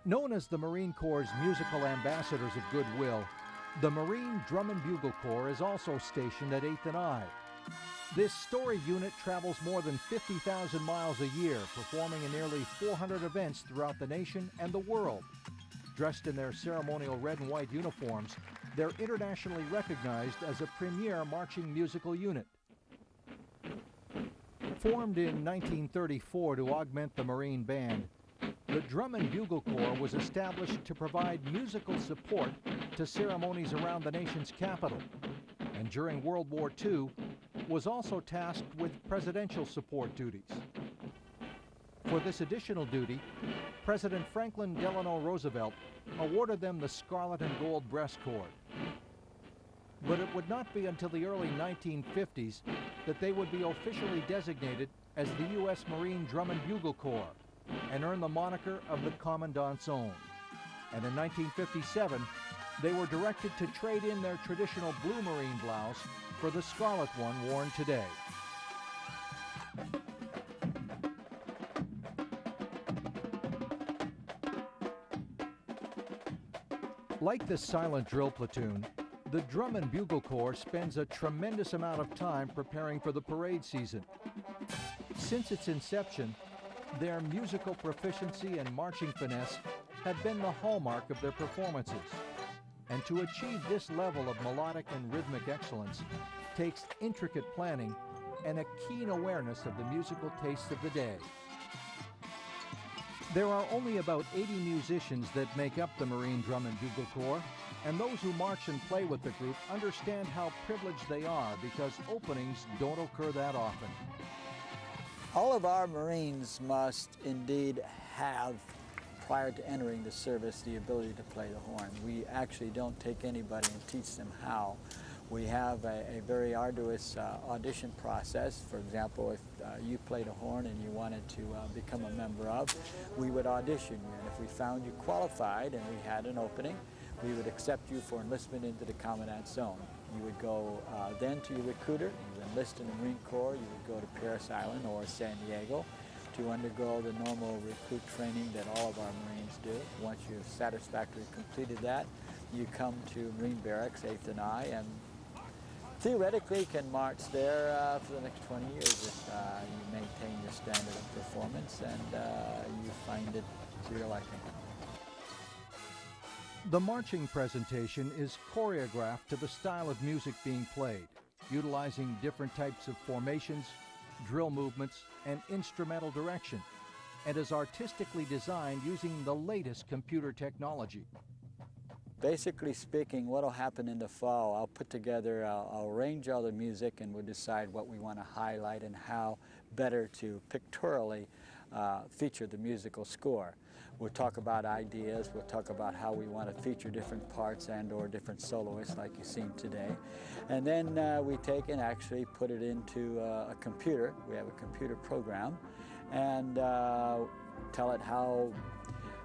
Known as the Marine Corps' musical ambassadors of goodwill, the Marine Drum and Bugle Corps is also stationed at 8th and I. This storied unit travels more than 50,000 miles a year, performing in nearly 400 events throughout the nation and the world. Dressed in their ceremonial red and white uniforms, they're internationally recognized as a premier marching musical unit. Formed in 1934 to augment the Marine Band, the Drum and Bugle Corps was established to provide musical support to ceremonies around the nation's capital, and during World War II was also tasked with presidential support duties. For this additional duty, President Franklin Delano Roosevelt awarded them the Scarlet and Gold Breast Cord. But it would not be until the early 1950s that they would be officially designated as the U.S. Marine Drum and Bugle Corps and earn the moniker of the Commandant's Own. And in 1957, they were directed to trade in their traditional blue Marine blouse for the scarlet one worn today. Like the silent drill platoon, the Drum and Bugle Corps spends a tremendous amount of time preparing for the parade season. Since its inception, their musical proficiency and marching finesse have been the hallmark of their performances. And to achieve this level of melodic and rhythmic excellence takes intricate planning and a keen awareness of the musical tastes of the day. There are only about 80 musicians that make up the Marine Drum and Bugle Corps, and those who march and play with the group understand how privileged they are because openings don't occur that often. All of our Marines must indeed have, prior to entering the service, the ability to play the horn. We actually don't take anybody and teach them how. We have a very arduous audition process. For example, if you played a horn and you wanted to become a member of, we would audition you. And if we found you qualified and we had an opening, we would accept you for enlistment into the Commandant's Zone. You would go then to your recruiter, you would enlist in the Marine Corps, you would go to Paris Island or San Diego to undergo the normal recruit training that all of our Marines do. Once you've satisfactorily completed that, you come to Marine Barracks, 8th and I, and theoretically can march there for the next 20 years if you maintain your standard of performance and you find it to your liking. The marching presentation is choreographed to the style of music being played, utilizing different types of formations, drill movements, and instrumental direction, and is artistically designed using the latest computer technology. Basically speaking, what will happen in the fall, I'll put together, I'll arrange all the music and we'll decide what we want to highlight and how better to pictorially feature the musical score. We'll talk about ideas, we'll talk about how we want to feature different parts and or different soloists like you've seen today. And then we take and actually put it into a computer. We have a computer program and tell it how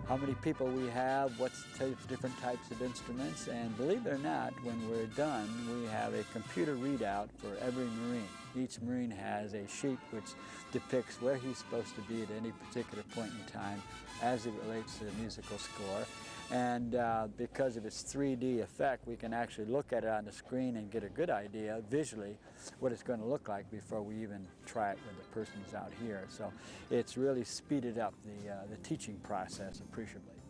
many people we have, what's different types of instruments, and believe it or not, when we're done, we have a computer readout for every Marine. Each Marine has a sheet which depicts where he's supposed to be at any particular point in time as it relates to the musical score. And because of its 3D effect, we can actually look at it on the screen and get a good idea visually what it's going to look like before we even try it when the person's out here. So it's really speeded up the teaching process appreciably.